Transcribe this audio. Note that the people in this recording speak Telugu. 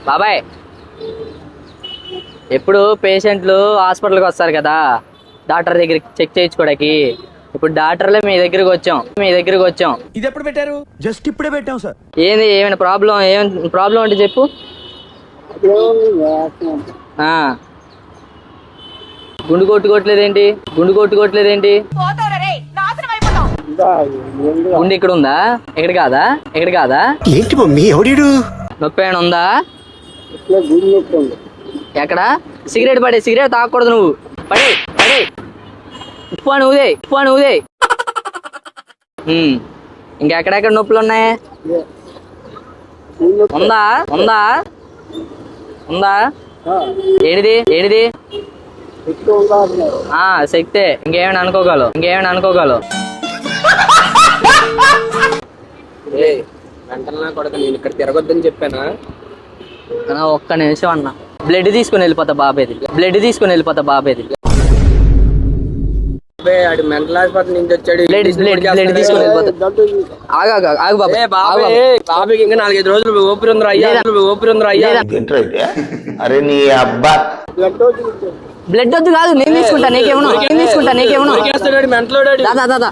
బాబాయ్, ఎప్పుడు పేషెంట్లు హాస్పిటల్కి వస్తారు కదా డాక్టర్ దగ్గరికి చెక్ చేయించుకోవడానికి. ఇప్పుడు డాక్టర్లే మీ దగ్గరికి వచ్చాం. ఇది ఎప్పుడు పెట్టారు? జస్ట్ ఇప్పుడే పెట్టాం సార్. ఏంది, ఏమైనా ప్రాబ్లం అంటే చెప్పు. గుండు కొట్టుకోవట్లేదేంటి? గుండె ఇక్కడ ఉందా? ఇక్కడ కాదా? ఏంటి మమ్మీ ఎవడీడు? నొప్పి ఏమైనా ఉందా? ఎక్కడ? సిగరెట్ తాగకూడదు నువ్వు. పడే ఉప్పు నువ్వుదే. ఇంకెక్కడెక్కడ నొప్పులు ఉన్నాయి? ఉందా? ఏడిది? శక్తే. ఇంకేమైనా అనుకోగలవు. వెంటనే కొడక, నేను ఇక్కడ తిరగొద్దని చెప్పానా? ఒక్క నిమిషం అన్న. బ్లడ్ తీసుకుని వెళ్ళిపోతా బాబేది. మెంటల్ హాస్పిటల్ నుంచి వచ్చాడు. బ్లడ్ తీసుకుని వెళ్ళిపోతా. ఆగు బాబాయ్ ఇంకా 4-5 రోజులు ఓపిరి ఉందిరా అయ్యా. అరే నీ అబ్బా, బ్లడ్ వద్దు కాదు, నేను తీసుకుంటా. నీకేమన్నా మెంటల్ దాదా